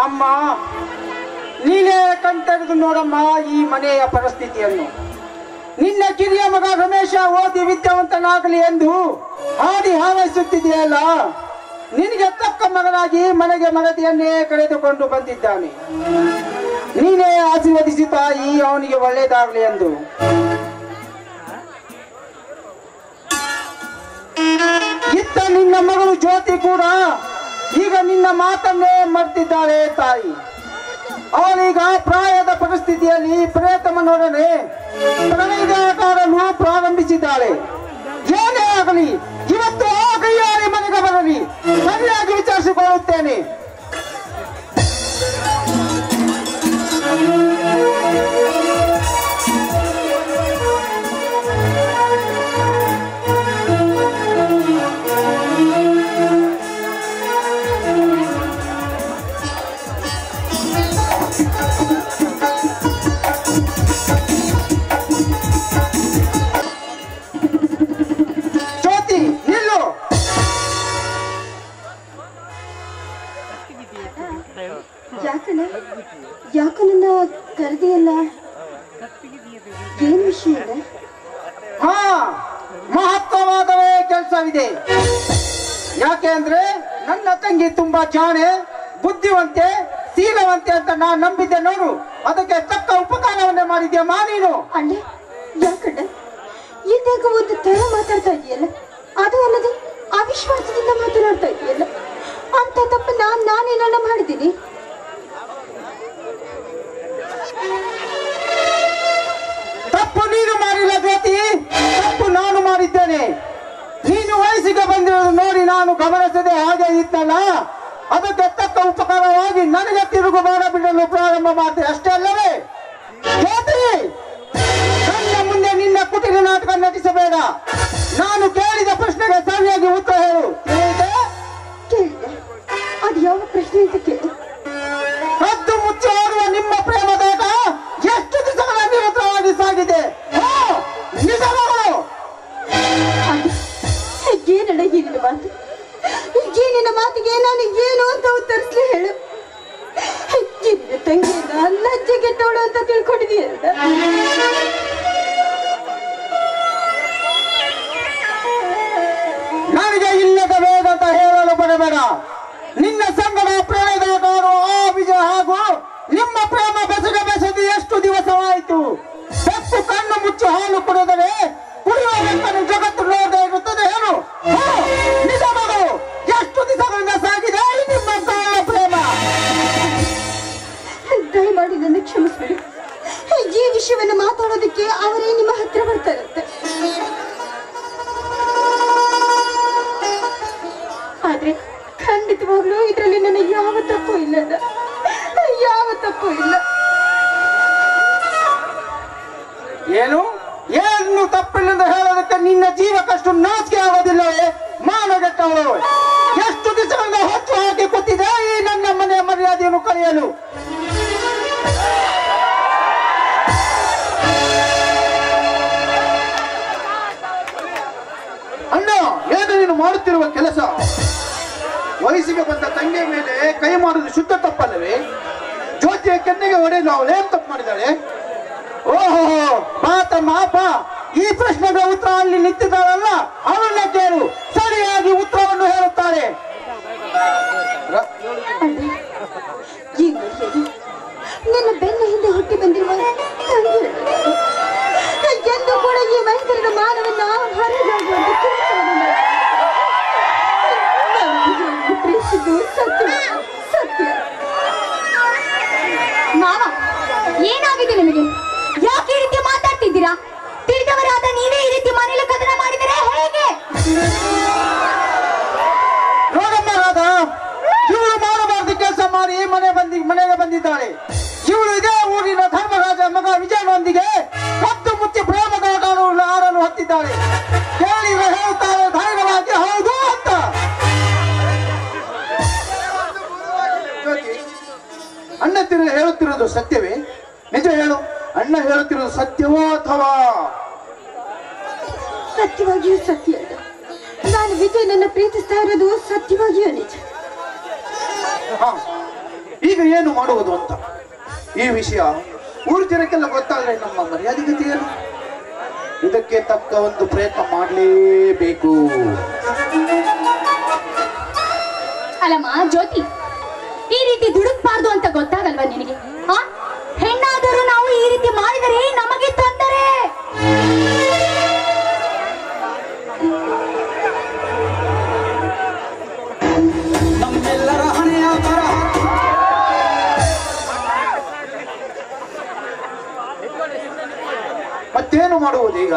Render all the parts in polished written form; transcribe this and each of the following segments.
ಅಮ್ಮ, ನೀನೇ ಕಣ್ತೆಗೆದು ನೋಡಮ್ಮ ಈ ಮನೆಯ ಪರಿಸ್ಥಿತಿಯನ್ನು. ನಿನ್ನ ಕಿರಿಯ ಮಗ ರಮೇಶ ಓದಿ ವಿದ್ಯಾವಂತನಾಗಲಿ ಎಂದು ಹಾಡಿ ಹಾರೈಸುತ್ತಿದೆಯಲ್ಲ, ನಿನಗೆ ತಕ್ಕ ಮಗನಾಗಿ ಮನೆಗೆ ಮಗತಿಯನ್ನೇ ಕರೆದುಕೊಂಡು ಬಂದಿದ್ದಾನೆ. ನೀನೇ ಆಶೀರ್ವದಿಸಿ ತಾಯಿ, ಅವನಿಗೆ ಒಳ್ಳೆಯದಾಗಲಿ ಎಂದು. ಇತ್ತ ನಿನ್ನ ಮಗಳು ಜ್ಯೋತಿ ಕೂಡ ಈಗ ನಿನ್ನ ಮಾತನ್ನೇ ಮರ್ತಿದ್ದಾಳೆ ತಾಯಿ. ಅವಳೀಗ ಪ್ರಾಯದ ಪರಿಸ್ಥಿತಿಯಲ್ಲಿ ಪ್ರೇತಮನೊಡನೆ ಪ್ರಣಯದಾಟಲು ಪ್ರಾರಂಭಿಸಿದ್ದಾಳೆ. ಏನೇ ಆಗಲಿ ಇವತ್ತು ಆ ಕೈಯಾರಿ ಮನೆಗೆ ಬರಲಿ, ಸರಿಯಾಗಿ ವಿಚಾರಿಸಿಕೊಳ್ಳುತ್ತೇನೆ. ಯಾಕ ನನ್ನ ಕರೆದಿಯಲ್ಲ, ಏನ್ ವಿಷಯ? ಹಾ, ಮಹತ್ವವಾದವೇ ಕೆಲಸವಿದೆ. ಯಾಕೆ ಅಂದ್ರೆ ನನ್ನ ತಂಗಿ ತುಂಬಾ ಜಾಣೆ, ಬುದ್ಧಿವಂತೆ, ಶೀಲವಂತೆ ಅಂತ ನಾನು ನಂಬಿದ್ದೆ ನೋಡು. ಅದಕ್ಕೆ ತಕ್ಕ ಉಪಕಾರವನ್ನೇ ಮಾಡಿದ್ಯಮ್ಮ ನೀನು. ಅಣ್ಣೆ, ಯಾಕಂಡ ಇದ್ದಾಗ ಒಂದು ತರ ಮಾತಾಡ್ತಾ ಇದೆಯಲ್ಲ, ಅದು ಅಲ್ಲದೆ ಅವಿಶ್ವಾಸದಿಂದ ಮಾತನಾಡ್ತಾ ಇದೆಯಲ್ಲ, ಅಂತ ತಪ್ಪು ನಾನೇನನ್ನ ಮಾಡಿದ್ದೀನಿ? ತಪ್ಪು ನೀನು ಮಾಡಿಲ್ಲ ಜ್ಯೋತಿ, ತಪ್ಪು ನಾನು ಮಾಡಿದ್ದೇನೆ. ನೀನು ವಯಸ್ಸಿಗೆ ಬಂದಿರೋದು ನೋಡಿ ನಾನು ಗಮನಿಸದೆ ಹಾಗೆ ಇತ್ತಲ್ಲ, ಅದಕ್ಕೆ ತಕ್ಕ ಉಪಕಾರವಾಗಿ ನನಗೆ ತಿರುಗುಬಾಣ ಬಿಡಲು ಪ್ರಾರಂಭ ಮಾಡಿದೆ, ಅಷ್ಟೇ ಅಲ್ಲವೇ? ಜ್ಯೋತಿ, ನನ್ನ ಮುಂದೆ ನಿನ್ನ ಕುಟಿಲ ನಾಟಕ ನಟಿಸಬೇಡ. ನಾನು ಕೇಳಿದ ಪ್ರಶ್ನೆಗೆ ಸರಿಯಾಗಿ ಉತ್ತರ ಹೇಳು. ಕೇಳಿದೆ, ಅದು ಯಾವ ಪ್ರಶ್ನೆ ಅಂತ ಕೇಳಿ. ಕದ್ದು ಮುಚ್ಚಿ ಆಡುವ ನಿಮ್ಮ ಪ್ರೇಮದಾಟ ಎಷ್ಟು ದಿವಸಗಳ ನಿರಂತರವಾಗಿ ಸಾಗಿದೆ. ಏನಡ ಏನಿನ ಮಾತು? ಏನಿನ ಮಾತಿಗೆ ನಾನು ಏನು ಅಂತ ಉತ್ತರಿಸ್ಲಿ ಹೇಳು. ಏನಿನ ತಂಗಿಯನ್ನ ಲಜ್ಜೆ ಕೆಟ್ಟವಳು ಅಂತ ತಿಳ್ಕೊಂಡಿದೀಯಲ್ಲ. ನನಗೆ ಇಲ್ಲದ ವೇದ ಅಂತ ಹೇಳಲು ಬರಬೇಡ. ನಿನ್ನ ಸಂಗಡ ಪ್ರೇಮದಾಟರು ಆ ವಿಜಯ ಹಾಗೂ ನಿಮ್ಮ ಪ್ರೇಮ ಬೆಸೆದು ಎಷ್ಟು ದಿವಸವಾಯಿತು? ಬೆಕ್ಕು ಕಣ್ಣು ಮುಚ್ಚಿ ಹಾಲು ಕುಡಿದರೆ ಕುಡಿಯುವ ಬೆಕ್ಕನ್ನು ಜಗತ್ತು ನೋಡದೆ ಇರುತ್ತದೆ ಹೇಳು. ನಿಜ ಮಗಳು, ಎಷ್ಟು ದಿವಸಗಳಿಂದ ಸಾಗಿದೆ ನಿಮ್ಮ ಪ್ರೇಮ? ದಯಮಾಡಿ ನನ್ನ ಕ್ಷಮಿಸ್ಬಿಡಿ. ಈ ವಿಷಯವನ್ನು ಮಾತಾಡೋದಕ್ಕೆ ಅವರೇ ನಿಮ್ಮ ಹತ್ರ ಬರ್ತಾರಂತೆ. ಆದ್ರೆ ಖಂಡಿತವಾಗ್ಲೂ ಇದರಲ್ಲಿ ನನ್ನ ಯಾವ ತಪ್ಪು ಇಲ್ಲ, ಯಾವ ತಪ್ಪು ಇಲ್ಲ. ಏನು ತಪ್ಪಿಲ್ಲ ಹೇಳೋದಕ್ಕೆ ನಿನ್ನ ಜೀವಕ್ಕಷ್ಟು ನಾಚಿಕೆ ಆಗೋದಿಲ್ಲವೇ? ಮಾನಗೆಟ್ಟವಳು, ಎಷ್ಟು ದಿವಸಗಳಿಂದ ಹೊತ್ತು ಹಾಕಿ ಕೂತಿದೆ ಈ ನನ್ನ ಮನೆಯ ಮರ್ಯಾದೆಯನ್ನು ಕಳೆಯಲು. ಅಣ್ಣ, ಏನು ನೀನು ಮಾಡುತ್ತಿರುವ ಕೆಲಸ? ವಯಸ್ಸಿಗೆ ಬಂದ ತಂಗಿಯ ಮೇಲೆ ಕೈ ಮಾಡುವುದು ಶುದ್ಧ ತಪ್ಪಲ್ಲವೇ? ಜ್ಯೋತಿಯ ಕೆನ್ನೆಗೆ ಹೊಡೆಯಲು ಅವಳು ಏನ್ ತಪ್ಪು ಮಾಡಿದ್ದಾಳೆ? ಓಹೋ, ಮಾತಮ್ಮ ಬಾ, ಈ ಪ್ರಶ್ನೆಗೆ ಉತ್ತರ ಅಲ್ಲಿ ನಿಂತಿದ್ದಾಳಲ್ಲ ಅವಳನ್ನ ಕೇಳು, ಸರಿಯಾಗಿ ಉತ್ತರವನ್ನು ಹೇಳುತ್ತಾಳೆ. ನಿನ್ನ ಬೆನ್ನ ಹಿಂದೆ ಹುಟ್ಟಿ ಬಂದಿರುವ ಎಂದು ಕೂಡ ಈ ವಯಸ್ಸಿನ ಮಾನವನ್ನ ಹರಿದಾಗುವಂತ ಕೆಲಸವನ್ನು ಪ್ರೀತಿಸಿದ್ದು ಸತ್ಯ. ಸತ್ಯ ಮಾವ, ಏನಾಗಿದೆ ನಿಮಗೆ? ಯಾಕೆ ಈ ರೀತಿ ಮಾತಾಡ್ತಿದ್ದೀರಾ? ತಿಳಿದವರಾದ ನೀವೇ ಈ ರೀತಿ ಮನೇಲಿ ಕದನ ಮಾಡಿದರೆ ಹೇಗೆ? ನೋಡಮ್ಮ ರಾಧಾ, ಇವಳು ಮಾಡಬಾರ್ದು ಕೆಲಸ ಮಾಡಿ ಮನೆಗೆ ಬಂದಿದ್ದಾಳೆ. ಇವಳು ಇದೇ ಊರಿನ ಧರ್ಮರಾಜ ಮಗ ವಿಜಯನೊಂದಿಗೆ ಕದ್ದು ಮುಚ್ಚಿ ಪ್ರೇಮದಾಟ ಆಡಲು ಹತ್ತಿದ್ದಾಳೆ. ಕೇಳಿದ್ರೆ ಹೇಳ್ತಾರೆ ಧೈರ್ಯವಾಗಿ ಹೌದು ಅಂತ. ಅಣ್ಣ ಹೇಳುತ್ತಿರುವುದು ಸತ್ಯವೇ? ನಿಜ ಹೇಳು, ಅಣ್ಣ ಹೇಳುತ್ತಿರುವುದು ಸತ್ಯವೋ ಅಥವಾ? ಸತ್ಯವಾಗಿಯೂ ಸತ್ಯ. ನಾನು ವಿಜಯನನ್ನ ಪ್ರೀತಿಸ್ತಾ ಇರೋದು ಸತ್ಯವಾಗಿಯೂ ನಿಜ. ಈಗ ಏನು ಮಾಡುವುದು ಅಂತ. ಈ ವಿಷಯ ಊರು ಜನಕ್ಕೆಲ್ಲ ಗೊತ್ತಾದ್ರೆ ನಮ್ಮ ಮರ್ಯಾದೆಗತಿ ಏನು? ಇದಕ್ಕೆ ತಕ್ಕ ಒಂದು ಪ್ರಯತ್ನ ಮಾಡಲೇಬೇಕು. ಅಲ್ಲಮ್ಮ ಜ್ಯೋತಿ, ಈ ರೀತಿ ದುಡುಕ್ಬಾರ್ದು ಅಂತ ಗೊತ್ತಾಗಲ್ವಾ ನಿನಗೆ? ಹೆಣ್ಣಾದರೂ ನಾವು ಈ ರೀತಿ ಮಾಡಿದರೆ ನಮಗೆ ತೊಂದರೆ. ನಮ್ಮೆಲ್ಲರ ಹಣೆಯ ಬರಹ ಮತ್ತೇನು ಮಾಡುವುದು ಈಗ?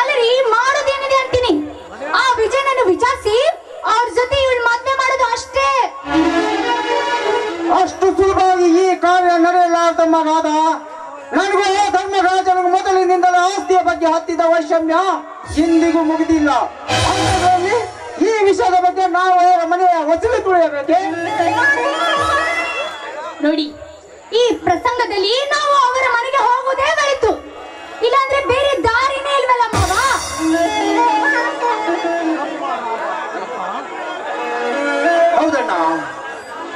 ಅಲ್ಲರಿ, ಮಾಡೋದೇನಿದೆ ಅಂತೀನಿ. ಆ ವಿಜಯನನ್ನು ವಿಚಾರಿಸಿ ಅವ್ರ ಜೊತೆ ಇವಳು ಮದ್ವೆ ಮಾಡೋದು ಅಷ್ಟೇ. ಅಷ್ಟು ಸುಲಭವಾಗಿ ಈ ಕಾರ್ಯ ನಡೆಯಲಾರ್ದಮ್ಮ ರಾಧ. ನನಗೂ ಧರ್ಮರಾಜನಿಗೂ ಮೊದಲಿನಿಂದಲೂ ಆಸ್ತಿಯ ಬಗ್ಗೆ ಹತ್ತಿದ ವೈಷಮ್ಯ ಇಂದಿಗೂ ಮುಗಿದಿಲ್ಲ. ಅಂಥದ್ರಲ್ಲಿ ಈ ವಿಷಯದ ಬಗ್ಗೆ ನಾವು ಅವರ ಮನೆಯ ವಸೂಲಿ ತುಳಿಯಬೇಕೆ? ನೋಡಿ, ಈ ಪ್ರಸಂಗದಲ್ಲಿ ನಾವು ಅವರ ಮನೆಗೆ ಹೋಗುವುದೇ ಬಳಿತು. ಇಲ್ಲಾಂದ್ರೆ ಬೇರೆ ದಾರಿನೇ ಇಲ್ವಲ್ಲ ಮಾವ. ಹೌದಣ್ಣ,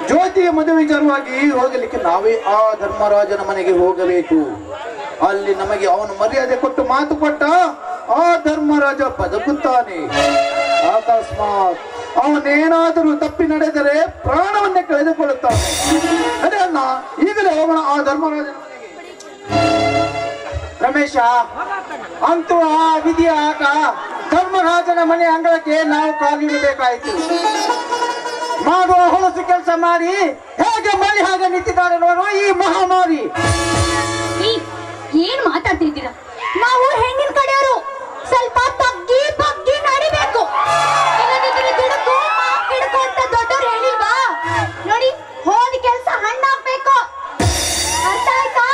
ಜ್ಯೋತಿಯ ಮದುವೆ ವಿಚಾರವಾಗಿ ಹೋಗಲಿಕ್ಕೆ ನಾವೇ ಆ ಧರ್ಮರಾಜನ ಮನೆಗೆ ಹೋಗಬೇಕು. ಅಲ್ಲಿ ನಮಗೆ ಅವನು ಮರ್ಯಾದೆ ಕೊಟ್ಟು ಮಾತು ಕೊಟ್ಟ ಆ ಧರ್ಮರಾಜ ಬದುಕುತ್ತಾನೆ. ಅಕಸ್ಮಾತ್ ಅವನೇನಾದರೂ ತಪ್ಪಿ ನಡೆದರೆ ಪ್ರಾಣವನ್ನೇ ಕಳೆದುಕೊಳ್ಳುತ್ತಾನೆ. ಅದೇ ಅಣ್ಣ, ಈಗಲೇ ಹೋಗೋಣ ಆ ಧರ್ಮರಾಜನ ಮನೆಗೆ. ರಮೇಶ, ಅಂತೂ ಆ ವಿಧಿಯ ಆಟ ಧರ್ಮರಾಜನ ಮನೆ ಅಂಗಳಕ್ಕೆ ನಾವು ಕಾಲಿಡಬೇಕಾಯಿತು. ಮಾಡುವ ಹೊಲಸು ಕೆಲಸ ಮಾಡಿ ಹೇಗೆ ಮನೆ ಹಾಗೆ ನಿಂತಿದ್ದಾರೆ ನೋಡುವ ಈ ಮಹಾಮಾರಿ. ಏನ್ ಮಾತಾಡ್ತಿದ್ದೀರಾ? ನಾವು ಹೆಣ್ಣಿನ ಕಡೆಯವರು, ಸ್ವಲ್ಪ ತಗ್ಗಿ ಬಗ್ಗಿ ನಡಿಬೇಕು. ಇಲ್ಲದಿದ್ರೆ ದುಡುಕು ಕಿಡುಕು ಅಂತ ದೊಡ್ಡವ್ರು ಹೇಳಿಲ್ವಾ? ನೋಡಿ, ಹೋದ ಕೆಲಸ ಹಣ್ಣಾಗ್ಬೇಕು. ಅರ್ಥ ಆಯ್ತಾ?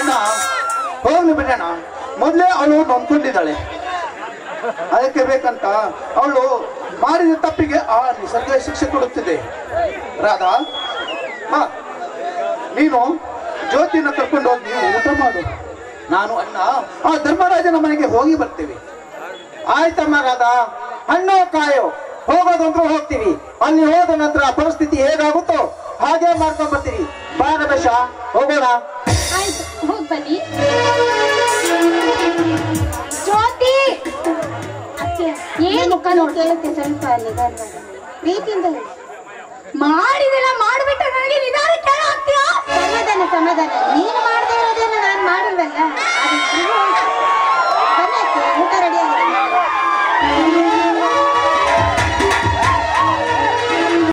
ಅಣ್ಣ, ಹೋಗ್ಲಿ ಬಿಡೋಣ. ಮೊದಲೇ ಅವಳು ನೊಂದ್ಕೊಂಡಿದ್ದಾಳೆ. ಅದಕ್ಕೆ ಬೇಕಂತ ಅವಳು ಮಾಡಿದ ತಪ್ಪಿಗೆ ಆ ನಿಸರ್ಗ ಶಿಕ್ಷೆ ಕೊಡುತ್ತಿದೆ. ರಾಧಾ, ಬಾ, ನೀನು ಜ್ಯೋತಿನ ಕರ್ಕೊಂಡು ಹೋಗಿ ಊಟ ಮಾಡು. ನಾನು ಅಣ್ಣ ಆ ಧರ್ಮರಾಜನ ಮನೆಗೆ ಹೋಗಿ ಬರ್ತೇವೆ. ಆಯ್ತಮ್ಮ ರಾಧಾ, ಹಣ್ಣು ಕಾಯೋ, ಹೋಗೋದಂದ್ರೂ ಹೋಗ್ತೀವಿ. ಅಲ್ಲಿ ಹೋದ ನಂತರ ಪರಿಸ್ಥಿತಿ ಹೇಗಾಗುತ್ತೋ ಹಾಗೆ ಮಾಡ್ಕೊಂಡ್ ಬರ್ತೀವಿ. ಬಾ ರಮೇಶ, ಹೋಗೋಣ. ಆಯ್ತು, ಹೋಗ್ ಬನ್ನಿ. ಜ್ಯೋತಿ, ಏನ್ ಮುಖ ನೋಡಿ ಕೇಳುತ್ತೆ ಸ್ವಲ್ಪ ಅಲ್ಲಿ ಪ್ರೀತಿಯಿಂದ ಹೇಳಿ. ಮಾಡಿದೆಲ್ಲ ಮಾಡ್ಬಿಟ್ಟು ನನಗೆ ನಿಧಾನ ಕೇಳ ಆಗ್ತೀಯಾ? ಸಮಾಧಾನ ಸಮಾಧಾನ. ನೀನು ಮಾಡದೇ ಇರೋದನ್ನ ನಾನು ಮಾಡಿಲ್ವಲ್ಲ, ಅದು